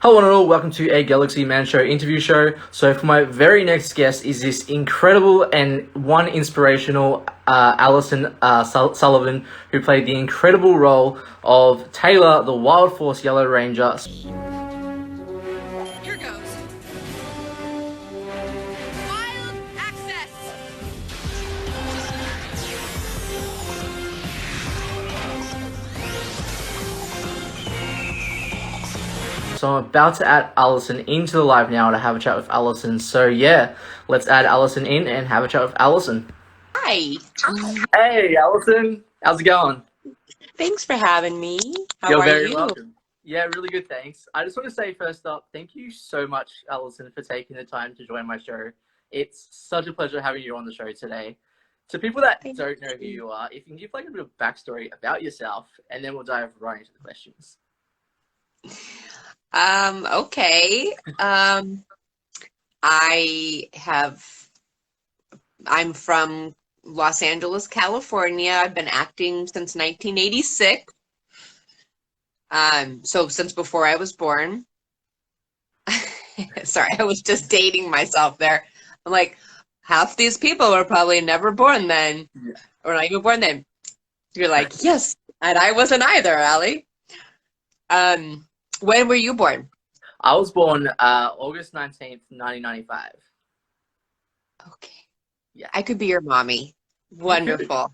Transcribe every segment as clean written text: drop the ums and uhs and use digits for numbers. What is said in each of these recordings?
Hello and all, welcome to a Galaxy Man Show interview show. So for my very next guest is this incredible and one inspirational Alyson Sullivan, who played the incredible role of Taylor, the Wild Force Yellow Ranger. Here goes. Wild access. So I'm about to add Alyson into the live now to have a chat with Alyson. So yeah, let's add Alyson in and have a chat with Alyson. Hi. Hey Alyson, how's it going? Thanks for having me. How You're are very you? welcome. Yeah, really good, thanks. I just want to say first up, thank you so much, Alyson, for taking the time to join my show. It's such a pleasure having you on the show today. To people that don't know who you are, if you can give like a bit of backstory about yourself, and then we'll dive right into the questions. Okay. I'm from Los Angeles, California. I've been acting since 1986. So since before I was born. Sorry, I was just dating myself there. I'm like, half these people were probably never born then, or not even born then. You're like, yes, and I wasn't either, Allie. When were you born? I was born August 19th, 1995. Okay. Yeah. I could be your mommy. Wonderful.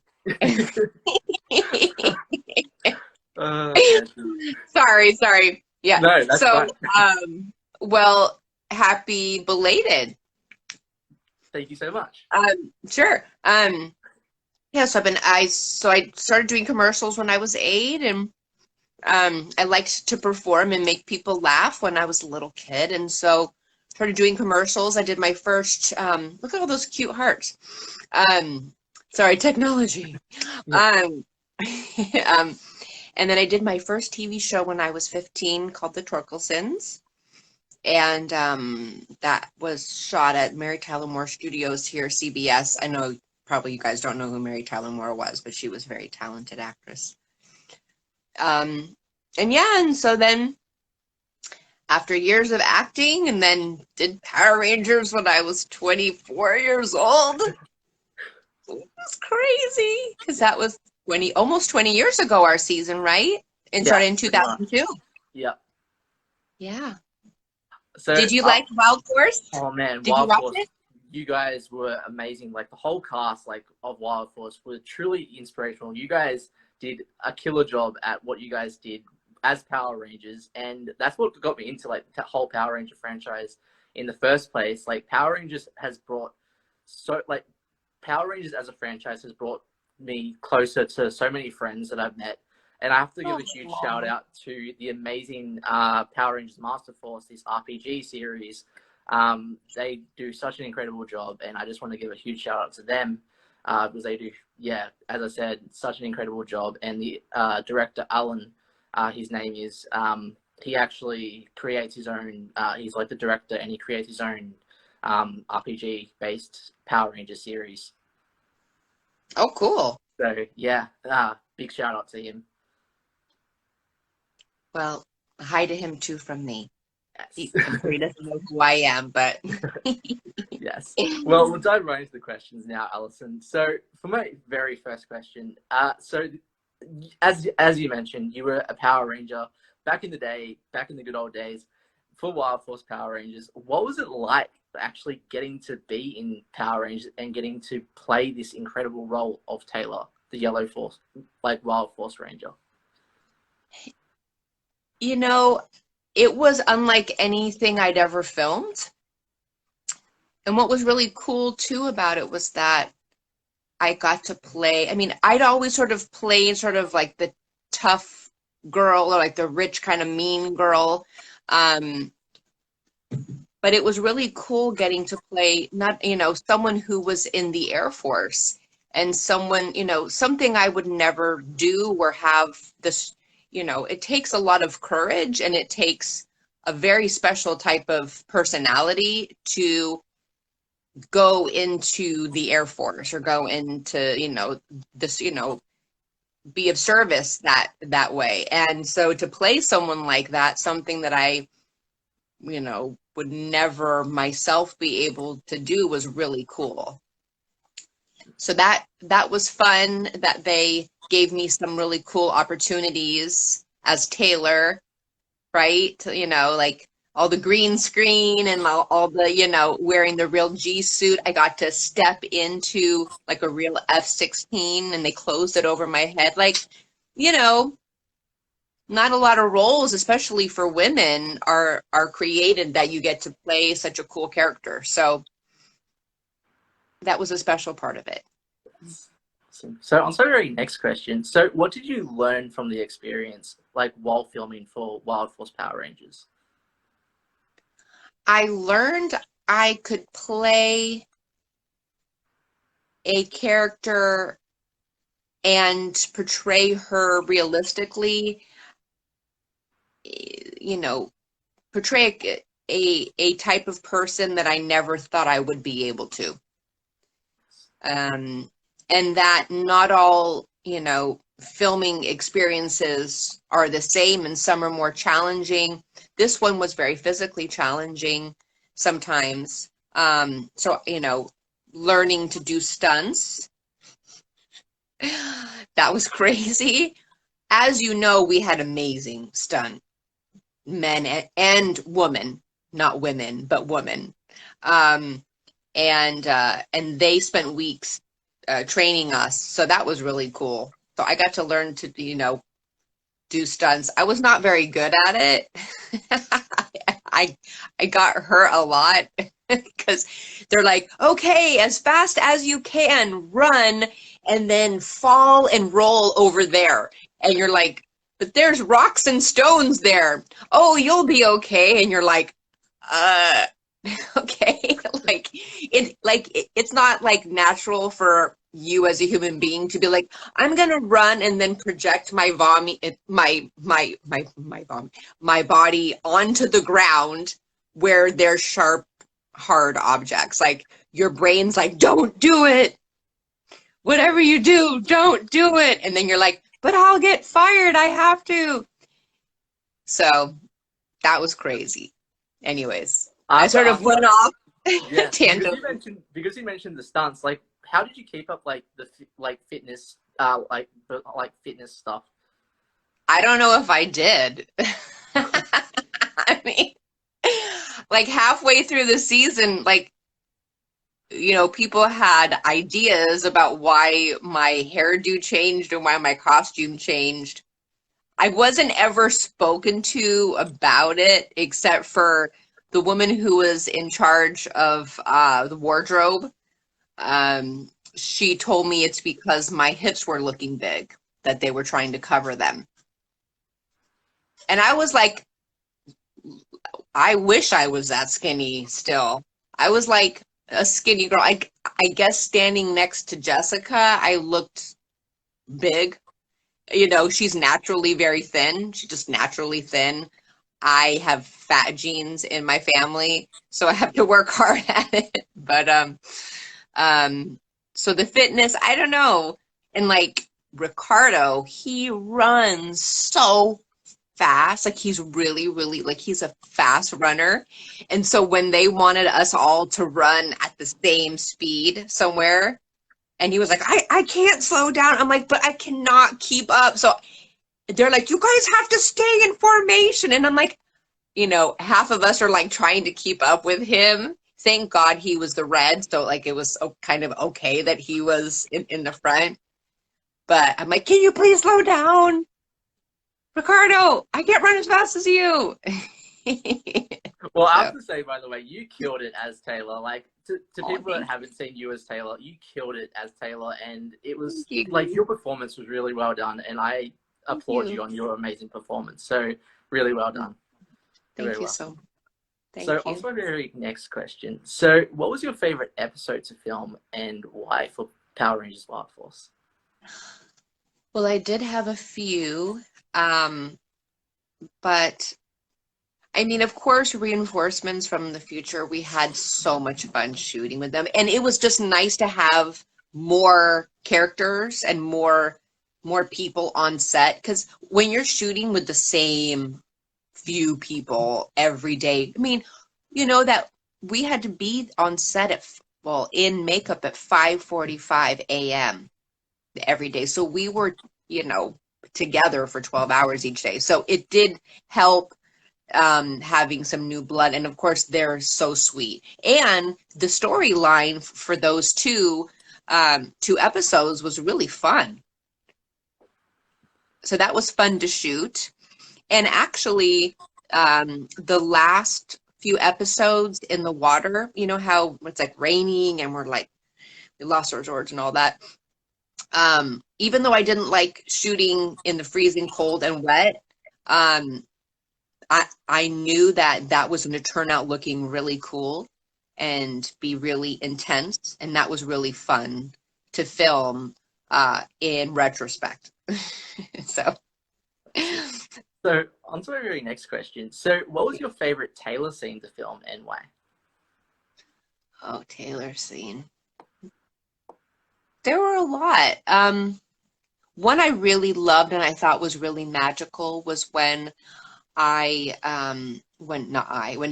Sorry. Yeah. No, that's So, fine. well, happy belated. Thank you so much. Sure. Yeah, so I started doing commercials when I was 8, and I liked to perform and make people laugh when I was a little kid, and so started doing commercials. I did my first look at all those cute hearts. Sorry, technology. Um, and then I did my first TV show when I was 15 called The Torkelsons. And that was shot at Mary Tyler Moore Studios here, CBS. I know probably you guys don't know who Mary Tyler Moore was, but she was a very talented actress. And so then after years of acting, and then did Power Rangers when I was 24 years old. It was crazy because that was almost 20 years ago, our season, right? And started in 2002. Yeah. Yeah. So did you like Wild Force? Oh man, Did Wild you watch Force. it? You guys were amazing. Like the whole cast, like of Wild Force, were truly inspirational. You guys did a killer job at what you guys did as Power Rangers, and that's what got me into like the whole Power Ranger franchise in the first place. Like Power Rangers as a franchise has brought me closer to so many friends that I've met. And I have to give a huge shout out to the amazing Power Rangers Master Force, this RPG series. They do such an incredible job, and I just want to give a huge shout out to them because they do, as I said, such an incredible job. And the director, Alan, his name is, he actually creates his own, he's like the director, and he creates his own RPG-based Power Rangers series. Oh, cool. So, big shout out to him. Well, hi to him too from me. Yes. I'm sure he doesn't know who I am, but Yes. Well, we'll dive right into the questions now, Alyson. So, for my very first question, so as you mentioned, you were a Power Ranger back in the day, back in the good old days, for Wild Force Power Rangers. What was it like actually getting to be in Power Rangers and getting to play this incredible role of Taylor, the Yellow Force, like Wild Force Ranger? you know, it was unlike anything I'd ever filmed. And what was really cool too about it was that I got to play. I mean, I'd always sort of played sort of like the tough girl or like the rich kind of mean girl. But it was really cool getting to play someone who was in the Air Force and someone, something I would never do or have this, it takes a lot of courage and it takes a very special type of personality to go into the Air Force or go into, this, be of service that way. And so to play someone like that, something that I would never myself be able to do was really cool. So that was fun, that they gave me some really cool opportunities as Taylor, right? Like all the green screen and all the, wearing the real G suit. I got to step into like a real F-16 and they closed it over my head. Like, not a lot of roles, especially for women, are created that you get to play such a cool character. So that was a special part of it. So on to the very next question. So what did you learn from the experience, like while filming for Wild Force Power Rangers? I learned I could play a character and portray her realistically, portray a type of person that I never thought I would be able to. And that not all, filming experiences are the same, and some are more challenging. This one was very physically challenging sometimes. So, learning to do stunts, that was crazy. As you know, we had amazing stunt men and women, not women, but women. And they spent weeks training us. So that was really cool. So I got to learn to, do stunts. I was not very good at it. I got hurt a lot because they're like, okay, as fast as you can, run and then fall and roll over there. And you're like, but there's rocks and stones there. Oh, you'll be okay. And you're like, okay. It's not like natural for you as a human being to be like, I'm gonna run and then project my body onto the ground where there's sharp, hard objects. Like your brain's like, don't do it. Whatever you do, don't do it. And then you're like, but I'll get fired. I have to. So that was crazy. Anyways, I sort of went off tangent. Because you mentioned the stunts, like how did you keep up like the fitness fitness stuff? I don't know if I did. I mean, like halfway through the season, like, people had ideas about why my hairdo changed and why my costume changed. I wasn't ever spoken to about it except for the woman who was in charge of the wardrobe. She told me it's because my hips were looking big, that they were trying to cover them. And I was like, I wish I was that skinny still. I was like a skinny girl. I guess standing next to Jessica, I looked big. She's naturally very thin. She's just naturally thin. I have fat genes in my family, so I have to work hard at it. But so the fitness, I don't know. And like Ricardo, he runs so fast. Like he's really, really, like he's a fast runner. And so when they wanted us all to run at the same speed somewhere, and he was like, I can't slow down. I'm like, but I cannot keep up. So they're like, you guys have to stay in formation. And I'm like, half of us are like trying to keep up with him. Thank God he was the red. So like it was kind of okay that he was in the front. But I'm like, can you please slow down? Ricardo, I can't run as fast as you. Well, I have to say, by the way, you killed it as Taylor. Like, to people that haven't seen you as Taylor, you killed it as Taylor. And it was, like, your performance was really well done. And I applaud you on your amazing performance. So, really well done. Thank you so much. So, on to my very next question. So, what was your favorite episode to film and why for Power Rangers Wild Force? Well, I did have a few, but I mean, of course, Reinforcements from the Future, we had so much fun shooting with them. And it was just nice to have more characters and more people on set. Because when you're shooting with the same few people every day. I mean, you know that we had to be on set at, well, in makeup at 5:45 a.m. every day. So we were, together for 12 hours each day. So it did help having some new blood. And of course, they're so sweet. And the storyline for those two episodes was really fun. So that was fun to shoot. And actually, the last few episodes in the water, you know how it's like raining and we lost our George and all that. Even though I didn't like shooting in the freezing cold and wet, I knew that was going to turn out looking really cool and be really intense, and that was really fun to film in retrospect. So on to our very next question. So what was your favorite Taylor scene to film and why? Oh, Taylor scene. There were a lot. One I really loved and I thought was really magical was when when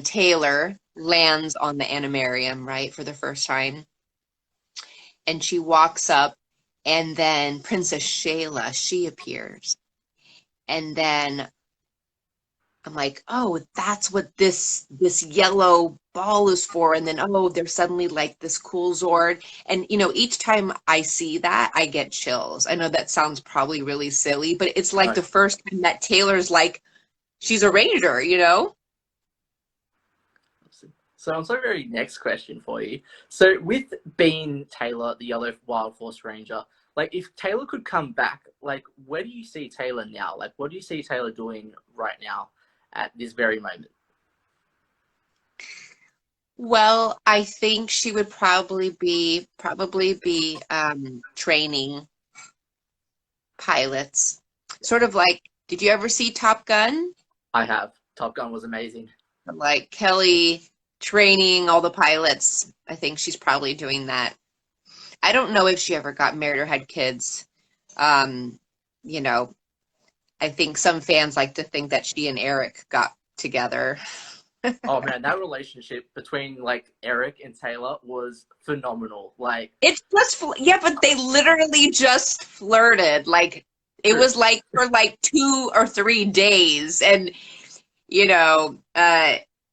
Taylor lands on the animarium, right, for the first time, and she walks up, and then Princess Shayla, she appears, and then I'm like, oh, that's what this yellow ball is for. And then, oh, there's suddenly like this cool Zord. And, each time I see that, I get chills. I know that sounds probably really silly, but it's like the first time that Taylor's like, she's a ranger, So on to our very next question for you. So with being Taylor, the Yellow Wild Force Ranger, like if Taylor could come back, like where do you see Taylor now? Like what do you see Taylor doing right now at this very moment? Well, I think she would probably be training pilots. Sort of like, did you ever see Top Gun? I have. Top Gun was amazing. Like Kelly training all the pilots. I think she's probably doing that. I don't know if she ever got married or had kids. I think some fans like to think that she and Eric got together. Oh man, that relationship between like Eric and Taylor was phenomenal. Like it's just, yeah, but they literally just flirted. Like it was like for like 2 or 3 days, and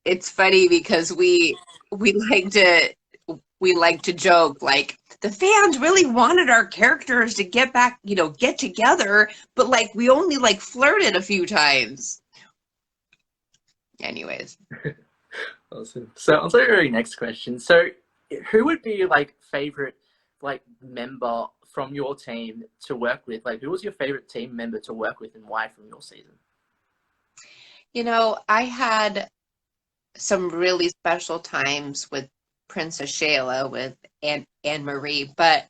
it's funny because we like to joke like the fans really wanted our characters to get back, get together, but like we only like flirted a few times. Anyways. Awesome. So on to the very next question. So who would be your like favorite like member from your team to work with? Like who was your favorite team member to work with and why from your season? I had some really special times with Princess Shayla, with Anne Marie, but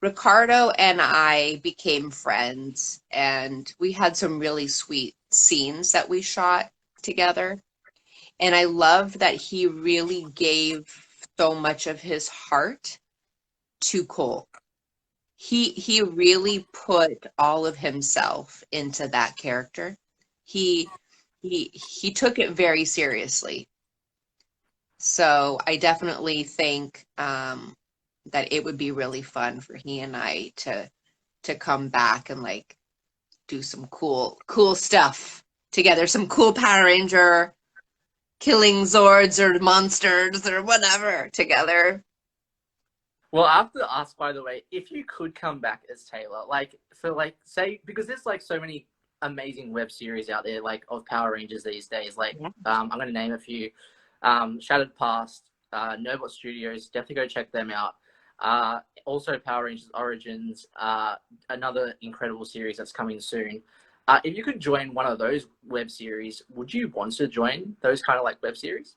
Ricardo and I became friends, and we had some really sweet scenes that we shot together. And I loved that he really gave so much of his heart to Cole. He really put all of himself into that character. He took it very seriously. So I definitely think that it would be really fun for he and I to come back and like do some cool stuff together, some cool Power Ranger killing Zords or monsters or whatever together. Well, I have to ask, by the way, if you could come back as Taylor, like for like say because there's like so many amazing web series out there like of Power Rangers these days. Like I'm going to name a few: Shattered Past, Nobot Studios. Definitely go check them out. Also, Power Rangers Origins, another incredible series that's coming soon. If you could join one of those web series, would you want to join those kind of like web series?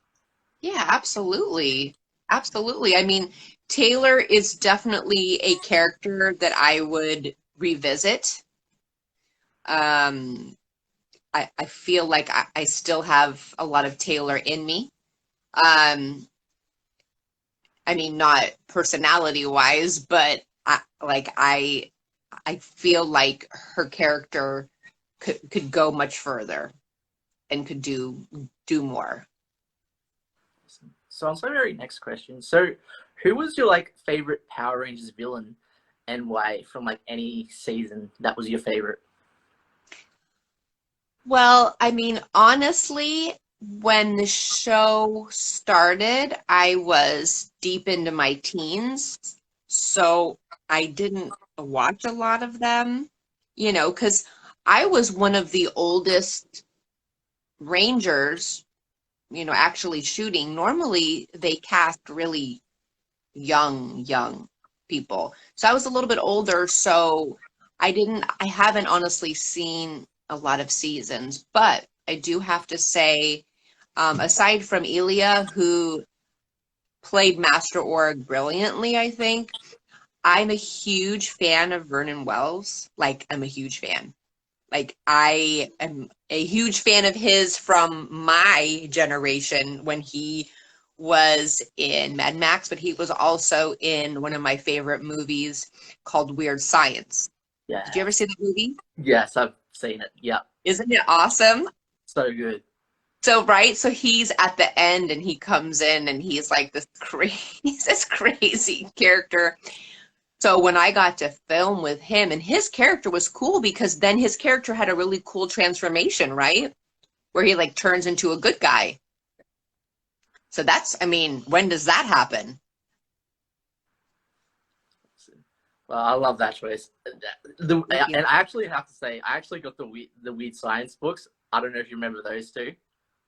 Yeah, absolutely. Absolutely. I mean, Taylor is definitely a character that I would revisit. I feel like I still have a lot of Taylor in me. I mean, not personality wise, but I feel like her character could go much further. and could do more. So on to my very next question. So who was your like favorite Power Rangers villain and why from like any season that was your favorite? Well, I mean, honestly, when the show started, I was deep into my teens, so I didn't watch a lot of them, because I was one of the oldest Rangers, actually shooting. Normally, they cast really young people. So I was a little bit older, so I haven't honestly seen a lot of seasons, but I do have to say, aside from Elia, who played Master Org brilliantly, I think, I'm a huge fan of Vernon Wells. Like, I'm a huge fan. Like, I am a huge fan of his from my generation when he was in Mad Max, but he was also in one of my favorite movies called Weird Science. Yeah. Did you ever see the movie? Yes, I've seen it. Yeah. Isn't it awesome? So good. So, right? So he's at the end and he comes in and he's like this crazy character. So when I got to film with him, and his character was cool because then his character had a really cool transformation, right? Where he like turns into a good guy. So when does that happen? Well, I love that choice. And Yeah. I actually have to say, I actually got the Weird Science books. I don't know if you remember those two.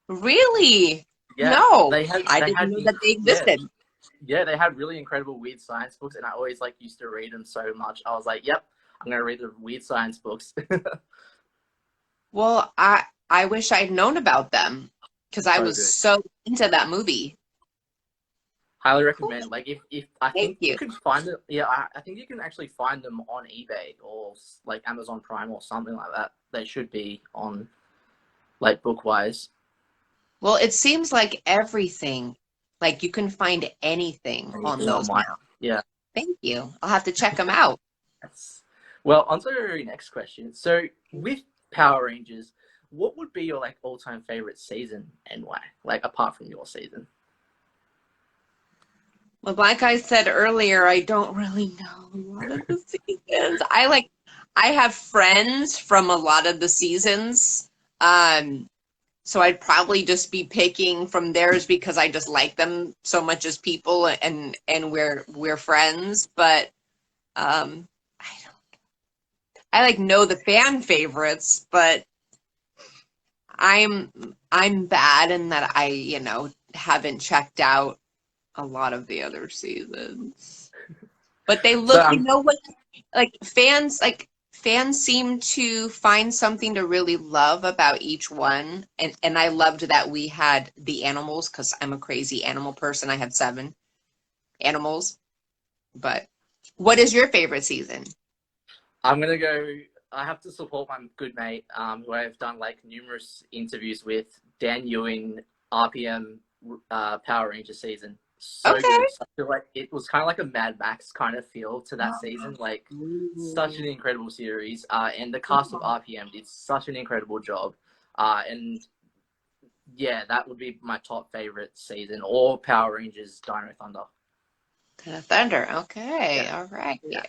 Really? Yeah, No, I I didn't know that they existed. Yeah, they had really incredible weird science books, and I always like used to read them so much. I was like, "Yep, I'm gonna read the weird science books." Well, I wish I'd known about them because I So was good. so into that movie. Highly Cool. recommend. Like, if I Thank think you you. can find it. Yeah, I think you can actually find them on eBay or like Amazon Prime or something like that. They should be on like Bookwise. Well, it seems like everything, like you can find anything on Anything those online. now. Yeah. Thank you. I'll have to check them out. Yes. Well, on to our next question. So, with Power Rangers, what would be your like all-time favorite season and why? Like apart from your season. Well, like I said earlier, I don't really know a lot of the seasons. I have friends from a lot of the seasons. So I'd probably just be picking from theirs because I just like them so much as people and we're friends. But I don't I like know the fan favorites, but I'm bad in that I, haven't checked out a lot of the other seasons. But they So, look, what, fans seem to find something to really love about each one. And I loved that we had the animals because I'm a crazy animal person. I have 7 animals. But what is your favorite season? I'm gonna go. I have to support my good mate, who I've done like numerous interviews with, Dan Ewing, RPM, Power Ranger season. So Okay. good. I feel like it was kind of like a Mad Max kind of feel to that season. Like such an incredible series, and the cast of RPM did such an incredible job. And yeah, that would be my top favorite season, or Power Rangers Dino Thunder. Thunder. Okay. Yeah. All right. Yeah.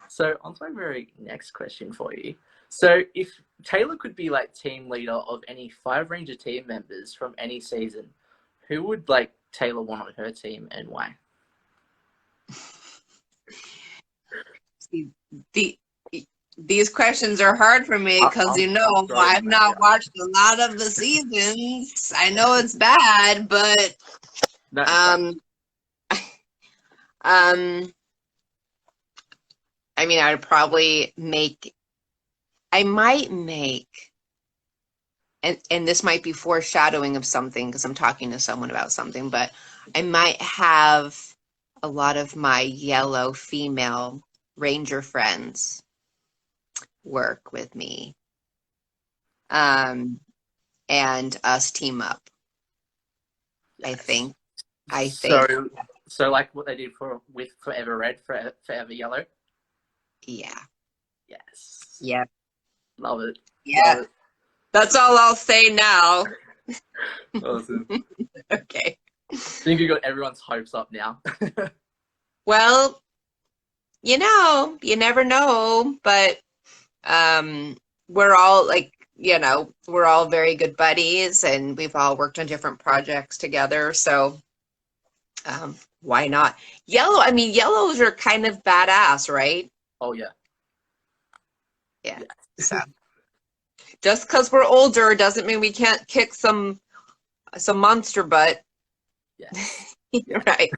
So on to my very next question for you. So if Taylor could be like team leader of any 5 Ranger team members from any season, who would like Taylor want on her team and why? See, these questions are hard for me because I'm I've not watched a lot of the seasons. I know it's bad, but No, I mean, I might make, and this might be foreshadowing of something because I'm talking to someone about something, but I might have a lot of my yellow female Ranger friends work with me, and us team up. yes. I think. So like what they did with Forever Red, Forever Yellow. Yeah. Yes. Yeah. Love it. Yeah. Love it. That's all I'll say now. Awesome. Okay. I think you got everyone's hopes up now. Well, you know, you never know, but we're all like, you know, we're all very good buddies and we've all worked on different projects together. So why not? I mean, yellows are kind of badass, right? Oh yeah. Yeah. Yeah. So just because we're older doesn't mean we can't kick some monster butt. Yeah. Right.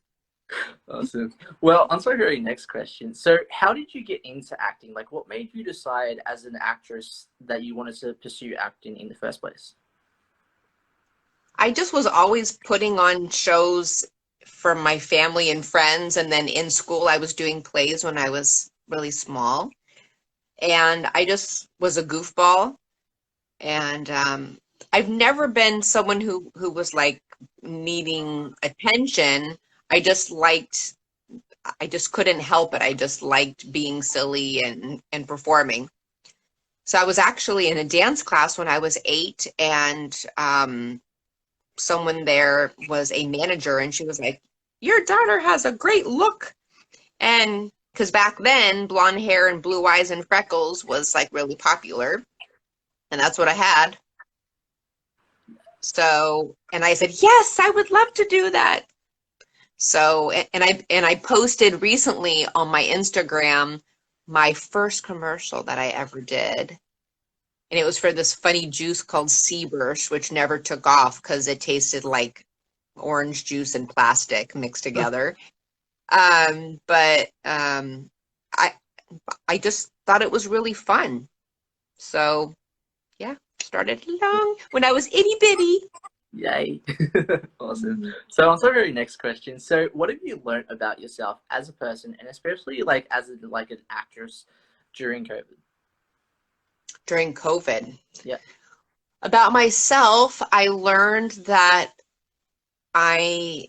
Awesome. Well, on to our very next question. So, how did you get into acting? Like, what made you decide as an actress that you wanted to pursue acting in the first place? I just was always putting on shows for my family and friends, and then in school I was doing plays when I was really small. And I just was a goofball. And I've never been someone who was like needing attention. I just liked, I just couldn't help it. I just liked being silly and performing. So I was actually in a dance class when I was 8, and someone there was a manager, and she was like, "Your daughter has a great look." And because back then, blonde hair and blue eyes and freckles was like really popular, and that's what I had. So, and I said, "Yes, I would love to do that." So, and I posted recently on my Instagram my first commercial that I ever did. And it was for this funny juice called Seaburst, which never took off because it tasted like orange juice and plastic mixed together. But I I just thought it was really fun. So yeah, started long when I was itty bitty. Yay. Awesome. So, on to our very next question. So, what have you learned about yourself as a person, and especially like as like an actress during COVID? During COVID. Yeah. About myself, I learned that I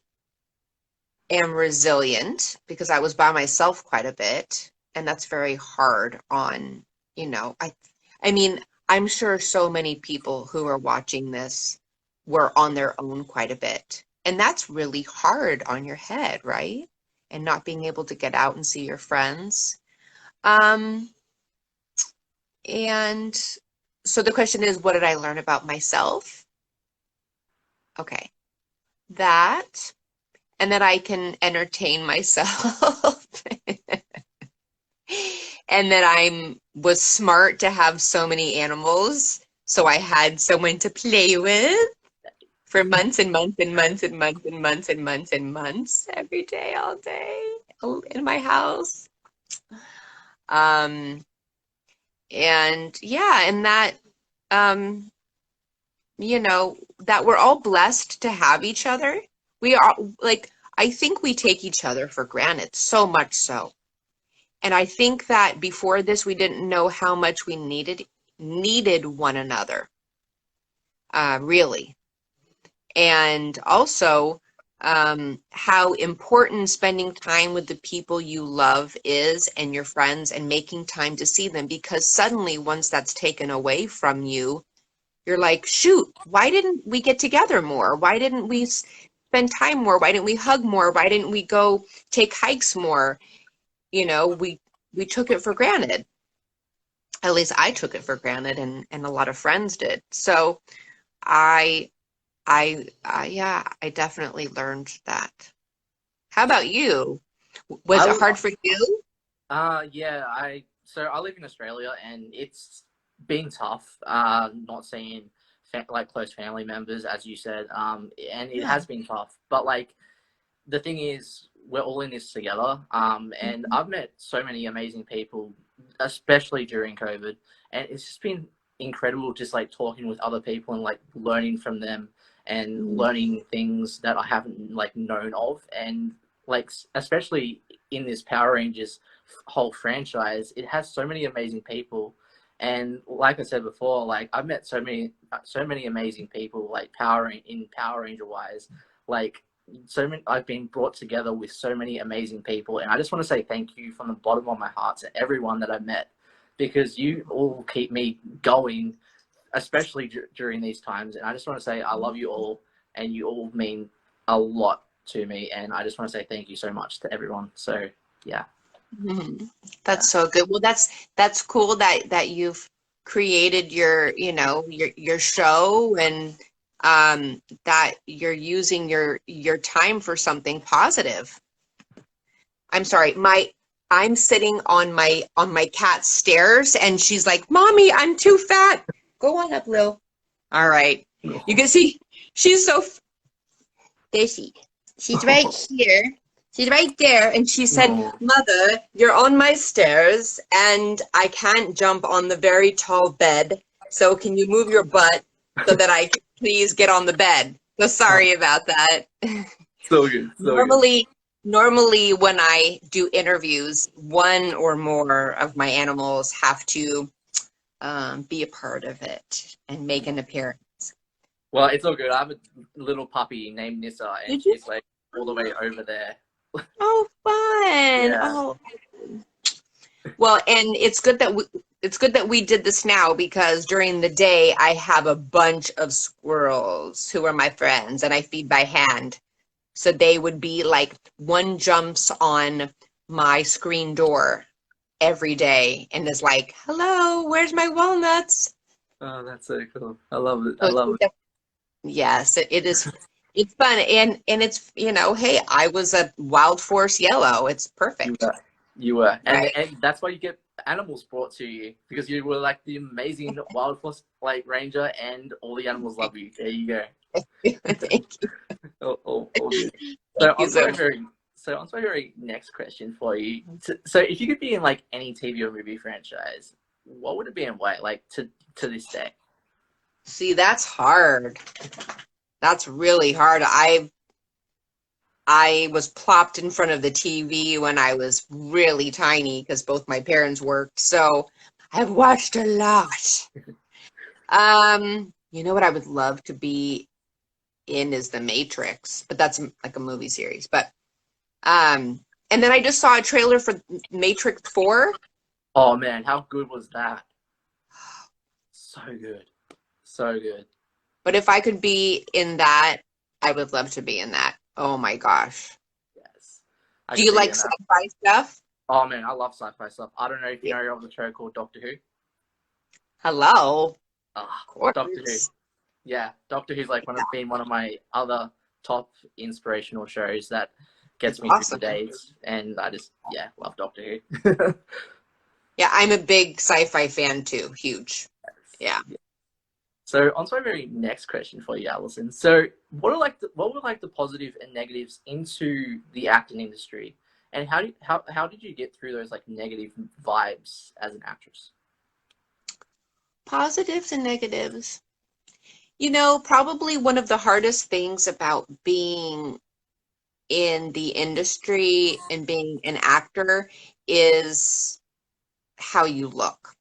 am resilient because I was by myself quite a bit, and that's very hard on, you know, I mean, I'm sure so many people who are watching this were on their own quite a bit. And that's really hard on your head, right? And not being able to get out and see your friends. Um, and so the question is, what did I learn about myself? Okay, that, and that I can entertain myself. And that I was smart to have so many animals, so I had someone to play with for months and months and months and months and months and months and months, every day, all day, in my house. And yeah, and that, you know, that we're all blessed to have each other. We are like, I think we take each other for granted, so much so. And I think that before this, we didn't know how much we needed one another, really. And also how important spending time with the people you love is, and your friends, and making time to see them. Because suddenly, once that's taken away from you, you're like, shoot, why didn't we get together more? Why didn't we spend time more? Why didn't we hug more? Why didn't we go take hikes more? You know, we took it for granted. At least I took it for granted, and a lot of friends did. So I yeah, I definitely learned that. How about you? Was it hard for you? Yeah, I live in Australia, and it's been tough not seeing like close family members, as you said, and it has been tough. But like the thing is, we're all in this together, and I've met so many amazing people, especially during COVID, and it's just been incredible just like talking with other people and like learning from them and learning things that I haven't like known of, and like especially in this Power Rangers whole franchise, it has so many amazing people. And like I said before, like I've met so many amazing people, like Power Ranger wise, like so many. I've been brought together with so many amazing people, and I just want to say thank you from the bottom of my heart to everyone that I've met, because you all keep me going especially during these times. And I just want to say I love you all, and you all mean a lot to me. And I just want to say thank you so much to everyone. So yeah. Mhm. That's so good. Well, that's cool that you've created your show, and that you're using your time for something positive. I'm sorry, I'm sitting on my cat's stairs, and she's like, "Mommy, I'm too fat." Go on up, Lil. All right. You can see she's so there she's right here. She's right there, and she said, No. "Mother, you're on my stairs, and I can't jump on the very tall bed. So can you move your butt so that I can please get on the bed?" So sorry about that. So good. So good. Normally when I do interviews, one or more of my animals have to be a part of it and make an appearance. Well, it's all good. I have a little puppy named Nissa, and Did you? she's like all the way over there. Oh, fun! Yeah. Oh, well, and it's good that we did this now, because during the day I have a bunch of squirrels who are my friends, and I feed by hand. So they would be like, one jumps on my screen door every day and is like, "Hello, where's my walnuts?" Oh, that's so cool. I love it. I So love it. yes, it is. It's fun, and it's, hey, I was a wild force yellow. It's You perfect, were. You were. right? And that's why you get animals brought to you, because you were like the amazing wild force like ranger, and all the animals love you. There you go. Thank you. All good. Thank you so much. So on to my very next question for you. So if you could be in like any TV or movie franchise, what would it be and why? Like to this day. See, that's hard. That's really hard. I was plopped in front of the TV when I was really tiny because both my parents worked. So I've watched a lot. You know what I would love to be in is The Matrix, but that's like a movie series. But and then I just saw a trailer for Matrix 4. Oh man, how good was that? So good. So good. But if I could be in that, I would love to be in that. Oh my gosh. Yes. I Do could you see you like in that. sci-fi stuff? Oh man, I love sci-fi stuff. I don't know if you Yeah. know of the show called Doctor Who. Hello. Ah, Of Doctor Who. course. Yeah, Doctor Who's like one of my other top inspirational shows that gets It's me through the awesome. days, and I just love Doctor Who. Yeah, I'm a big sci-fi fan too. Huge. Yeah. So on to my very next question for you, Alyson. So what were like the positives and negatives into the acting industry, and how did you get through those like negative vibes as an actress? Positives and negatives. Probably one of the hardest things about being in the industry and being an actor is how you look.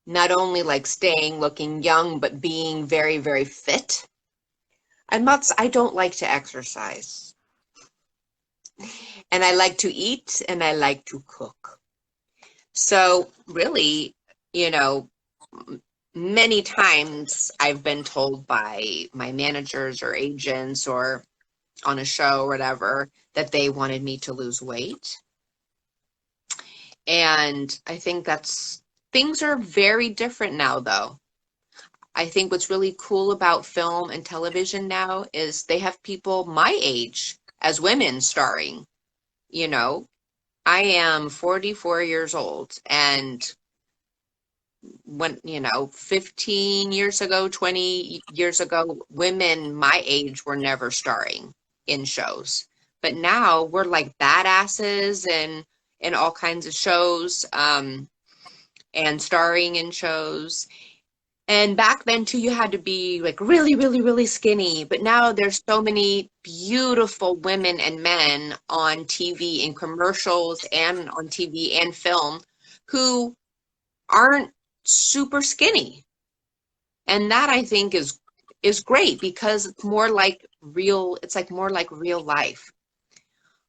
Not only like staying looking young, but being very, very fit. I don't like to exercise. And I like to eat and I like to cook. So really, you know, many times I've been told by my managers or agents or on a show or whatever that they wanted me to lose weight. And I think things are very different now, though. I think what's really cool about film and television now is they have people my age as women starring. You know, I am 44 years old, and 15 years ago, 20 years ago, women my age were never starring in shows. But now we're like badasses and in all kinds of shows, and starring in shows. And back then too, you had to be like really, really, really skinny. But now there's so many beautiful women and men on TV in commercials and on TV and film who aren't super skinny. And that I think is great because it's like more like real life.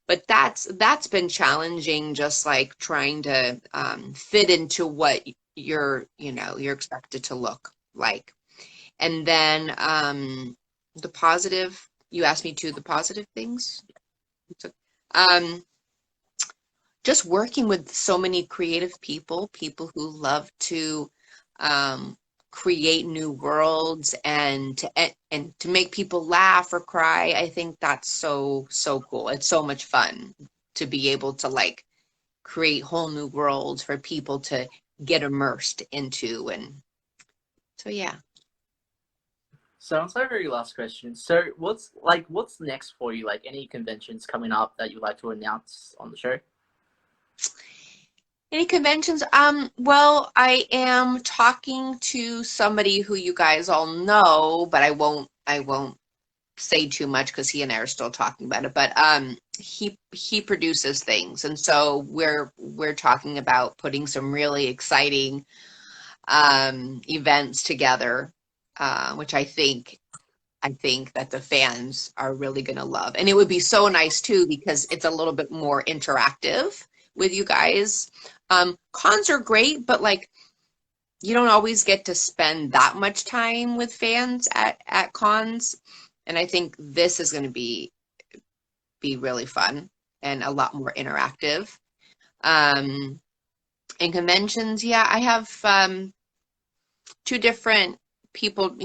But that's been challenging, just like trying to fit into what you're expected to look like. And then the positive, you asked me to the positive things. Um, just working with so many creative people who love to create new worlds and to make people laugh or cry. I think that's so cool. It's so much fun to be able to like create whole new worlds for people to get immersed into. And so yeah. So on to our very last question. So what's next for you? Like any conventions coming up that you'd like to announce on the show? Any conventions? Well, I am talking to somebody who you guys all know, but I won't say too much because he and I are still talking about it. But he produces things, and so we're talking about putting some really exciting events together, which I think that the fans are really going to love. And it would be so nice too because it's a little bit more interactive with you guys. Cons are great, but like you don't always get to spend that much time with fans at cons. And I think this is going to be really fun and a lot more interactive. In conventions, yeah, I have 2 different people,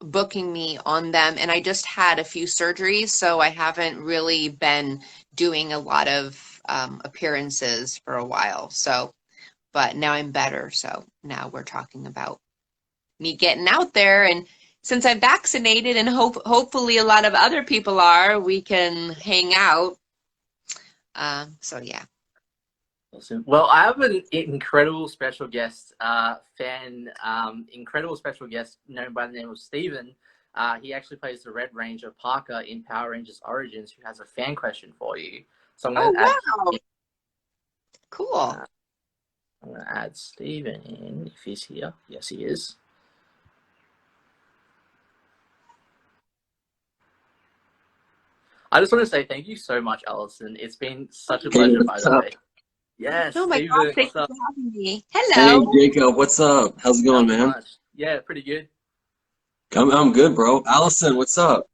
booking me on them, and I just had a few surgeries, so I haven't really been doing a lot of appearances for a while. So, but now I'm better, so now we're talking about me getting out there, and since I'm vaccinated and hopefully a lot of other people are, we can hang out. So yeah. Awesome. Well, I have an incredible special guest, incredible special guest known by the name of Steven. He actually plays the Red Ranger Parker in Power Rangers Origins, who has a fan question for you. So I'm going to add. Wow. Cool. I'm going to add Steven in if he's here. Yes, he is. I just want to say thank you so much, Alyson. It's been such a pleasure, by the way. Yes. Oh my Steven, God, thank what's you up? for having me. Hello. Hey Jacob, what's up? How's it going, man? Yeah, pretty good. I'm good, bro. Alyson, what's up?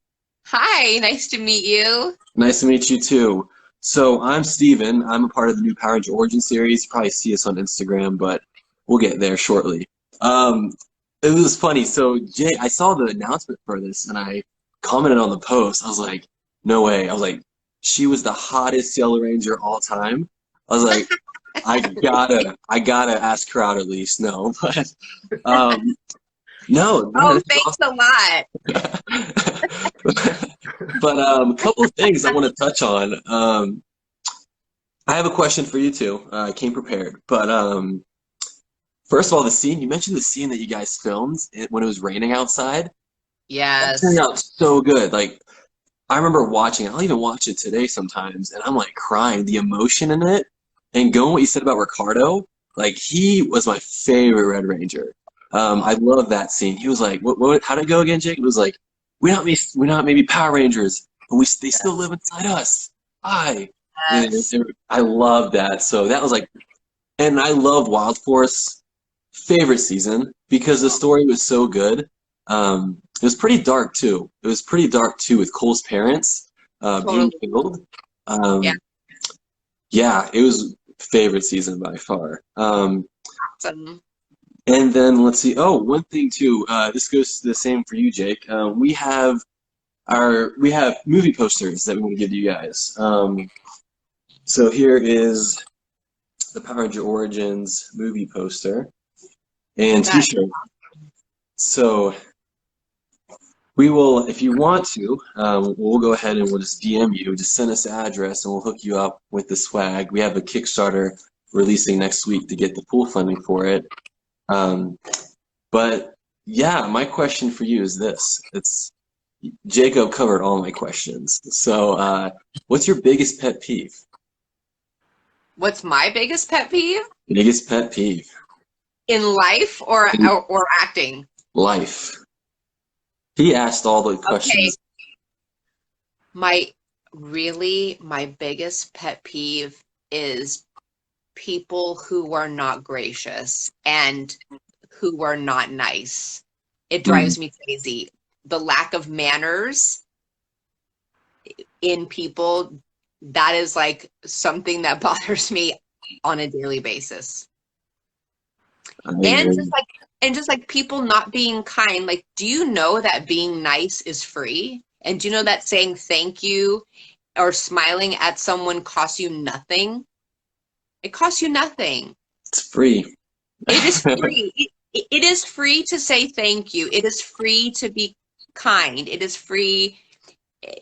Hi, nice to meet you. Nice to meet you too. So I'm Steven. I'm a part of the new Power Ranger Origin series. You probably see us on Instagram, but we'll get there shortly. It was funny. So Jay, I saw the announcement for this and I commented on the post. I was like, no way. I was like, she was the hottest Yellow Ranger all time. I was like, I gotta ask her out at least. No, but no, Oh, that's thanks awesome. a lot. But a couple of things I want to touch on. I have a question for you too. I came prepared, but first of all, the scene you mentioned, the scene that you guys filmed when it was raining outside. That Yes. turned out so good. Like I remember watching it. I'll even watch it today sometimes, and I'm like crying. The emotion in it, and going what you said about Ricardo, like he was my favorite Red Ranger. I love that scene. He was like, "What? How'd it go again, Jake?" It was like, we're not maybe Power Rangers, but they still live inside us. Yes. I love that. So that was like, and I love Wild Force, favorite season because the story was so good. It was pretty dark too. It was pretty dark too with Cole's parents being Totally. killed. Yeah. Yeah, it was favorite season by far. Awesome. And then let's see. Oh, one thing too. This goes the same for you, Jake. We have movie posters that we want to give to you guys. So here is the Power Ranger Origins movie poster and Nice. T-shirt. So we will, if you want to, we'll go ahead and we'll just DM you. Just send us the address and we'll hook you up with the swag. We have a Kickstarter releasing next week to get the pool funding for it. But yeah, my question for you is this. Jacob covered all my questions. So what's your biggest pet peeve? What's my biggest pet peeve? Biggest pet peeve? In life or acting? Life. He asked all the questions. Okay. My biggest pet peeve is people who are not gracious and who are not nice. It drives me crazy. The lack of manners in people, that is like something that bothers me on a daily basis. And just like people not being kind. Like, do you know that being nice is free? And do you know that saying thank you or smiling at someone costs you nothing? It costs you nothing. It's free. It is free. It is free to say thank you. It is free to be kind. It is free,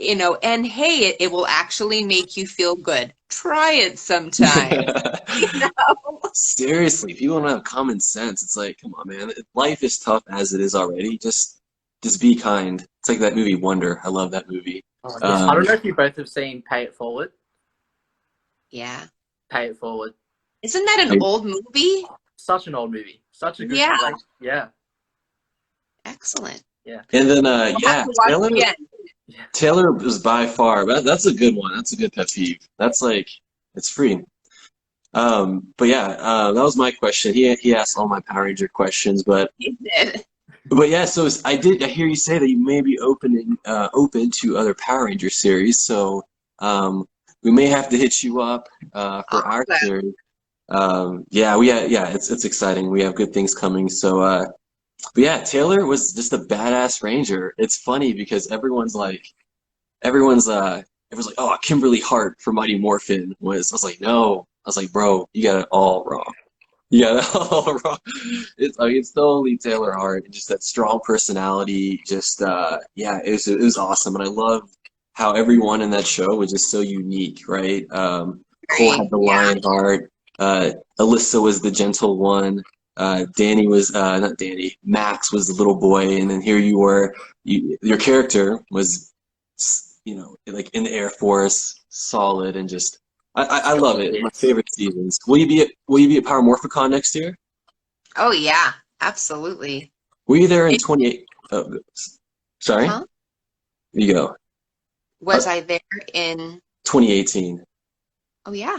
and hey, it will actually make you feel good. Try it sometime. Seriously, people don't have common sense. It's like, come on, man. Life is tough as it is already. Just be kind. It's like that movie Wonder. I love that movie. Oh, yes. I don't know if you both have seen Pay It Forward. Yeah. Pay It Forward. Isn't that an old movie? Such an old movie. Such a good yeah. Excellent. Yeah. And then Taylor Taylor was by far, that's a good one. That's a good pet peeve. That's like, it's free. But yeah, that was my question. He asked all my Power Ranger questions, but yeah. So I hear you say that you may be open to other Power Ranger series. So we may have to hit you up for our series. It's exciting. We have good things coming. So but yeah, Taylor was just a badass Ranger. It's funny because everyone's like, oh, Kimberly Hart for Mighty Morphin I was like, no. I was like, bro, you got it all wrong. You got it all wrong. It's totally Taylor Hart. Just that strong personality. Just it was awesome, and I love how everyone in that show was just so unique, right? Cole had the lion heart. Alyssa was the gentle one. Danny was not Danny. Max was the little boy, and then here you were. Your character was, like in the Air Force, solid, and just I love it. My favorite seasons. Will you be at Power Morphicon next year? Oh yeah, absolutely. Were you there in 28? Oh, sorry. Huh? You go. Was I there in 2018? Oh yeah.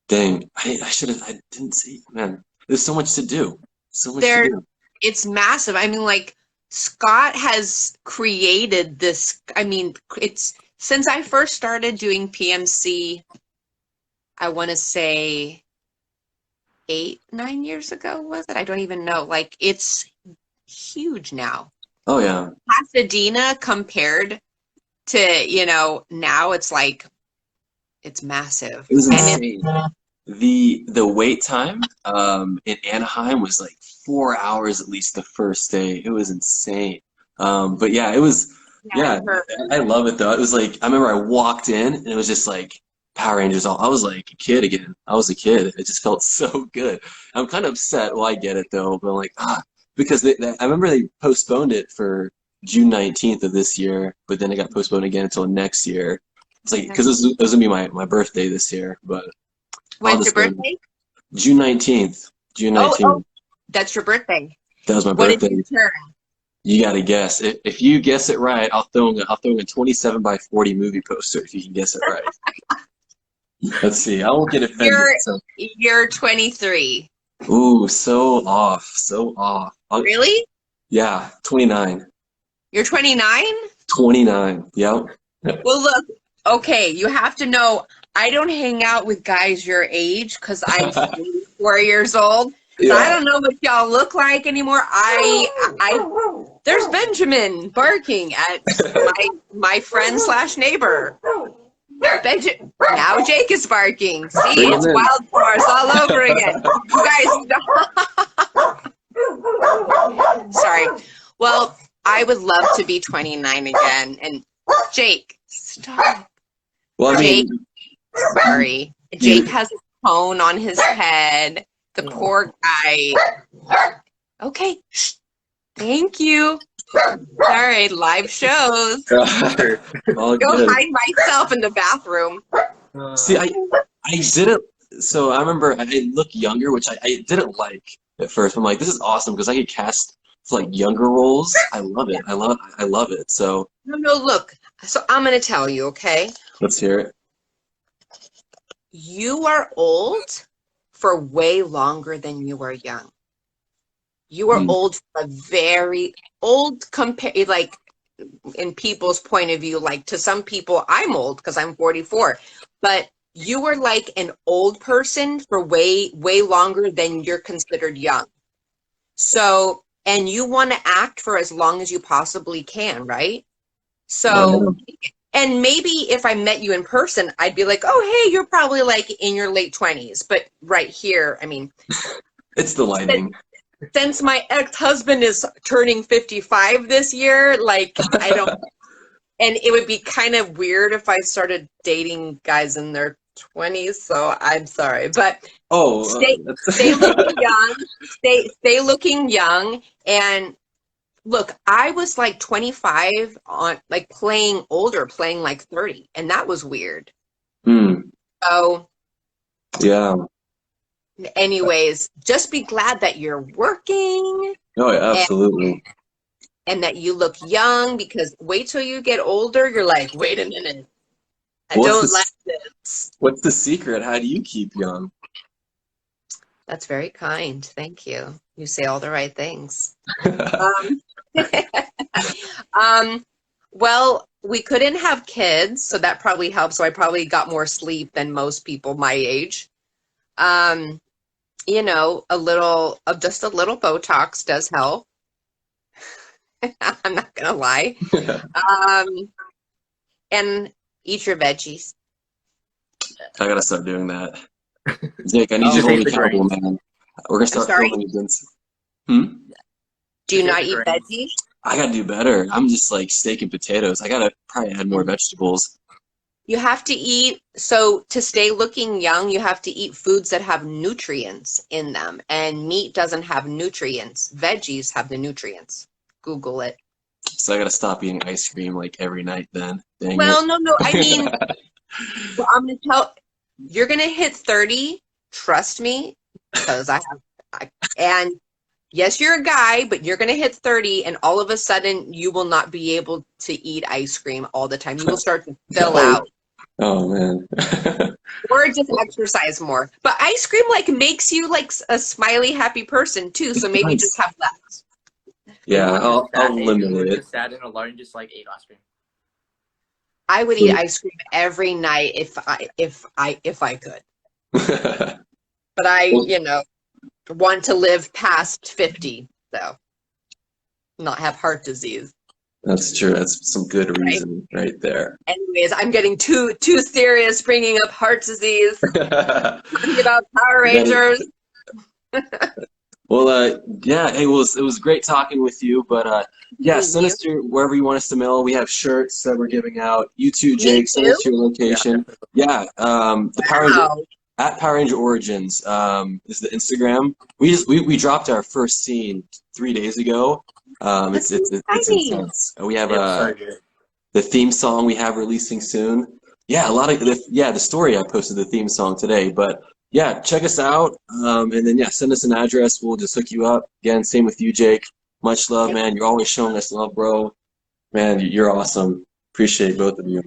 Dang, I should have. I didn't see. Man, there's so much to do. So much to do. It's massive. I mean, like, Scott has created this. I mean, it's since I first started doing PMC, I want to say 8-9 years ago, was it? I don't even know. Like, it's huge now. Oh yeah. Pasadena compared to, now it's like, it's massive. It was insane. The wait time in Anaheim was like 4 hours at least the first day. It was insane. But yeah, it was. Yeah, I love it though. It was like I remember I walked in and it was just like Power Rangers. I was like a kid again. I was a kid. It just felt so good. I'm kind of upset. Well, I get it though, but I'm like because I remember they postponed it for June 19th of this year, but then it got postponed again until next year. It's like because it was gonna be my birthday this year, but when's your birthday? June 19th. June 19th. Oh, that's your birthday. That was my What birthday. did you turn? You gotta guess. If you guess it right, I'll throw in a 27x40 movie poster if you can guess it right. Let's see. I won't get offended. You're 23. Ooh, so off. So off. Really? Yeah, 29. You're 29? 29. Yep. Well, look. Okay, you have to know. I don't hang out with guys your age because I'm 4 years old. Yeah. I don't know what y'all look like anymore. There's Benjamin barking at my friend / neighbor. Now Jake is barking. See, it's Wild Force all over again. You guys, sorry. Well, I would love to be 29 again. And Jake, stop. Well, I mean, Jake, sorry. Jake has a cone on his head. The poor guy. Okay. Thank you. All right, live shows. Go hide myself in the bathroom. See, I didn't. So I remember I looked younger, which I didn't like at first. I'm like, this is awesome because I get cast for like younger roles. I love it. I love it. So No, look. So I'm gonna tell you, okay? Let's hear it. You are old for way longer than you were young. You were old for a very old like in people's point of view, like to some people, I'm old because I'm 44, but you were like an old person for way, way longer than you're considered young. So, and you want to act for as long as you possibly can, right? So, and maybe if I met you in person, I'd be like, oh, hey, you're probably like in your late 20s. But right here, I mean, it's the lighting. Since my ex-husband is turning 55 this year, like, I don't, and it would be kind of weird if I started dating guys in their 20s. So I'm sorry, but stay looking young, stay looking young. And look, I was like 25 on like playing older, playing like 30, and that was weird. So yeah. Anyways, just be glad that you're working. Oh, yeah, absolutely. And that you look young, because wait till you get older, you're like, wait a minute, I don't like this. What's the secret? How do you keep young? That's very kind. Thank you. You say all the right things. Well, we couldn't have kids, so that probably helped. So I probably got more sleep than most people my age. You know, just a little Botox does help. I'm not gonna lie. And eat your veggies. I gotta start doing that. Jake, I need you to hold me accountable, man. We're gonna start filming against. Do you not eat veggies? I gotta do better. I'm just like steak and potatoes. I gotta probably add more vegetables. You have to eat, so to stay looking young, you have to eat foods that have nutrients in them. And meat doesn't have nutrients. Veggies have the nutrients. Google it. So I gotta stop eating ice cream like every night then. Dang well, it. no. I mean, well, I'm going to tell, you're going to hit 30. Trust me, because and yes, you're a guy, but you're going to hit 30 and all of a sudden you will not be able to eat ice cream all the time. You will start to fill out. Oh man. Or just exercise more. But ice cream like makes you like a smiley, happy person too. So maybe just have less. Yeah, I'll limit it. Just sad and alone, just like eat ice cream. I would eat ice cream every night if I could. But I, want to live past 50, so not have heart disease. That's true. That's some good reason right there. Anyways, I'm getting too serious bringing up heart disease. Talking about Power Rangers. Well, yeah. Hey, it was great talking with you. But yeah, send us to wherever you want us to mail. We have shirts that we're giving out. You too, Jake. Send us your location. Yeah. The Power Rangers, at Power Ranger Origins is the Instagram. We dropped our first scene 3 days ago. It's intense. We have the theme song we have releasing soon. Yeah, the story I posted the theme song today. But yeah, check us out, and then send us an address. We'll just hook you up. Again, same with you, Jake. Much love, man. You're always showing us love, bro. Man, you're awesome. Appreciate both of you.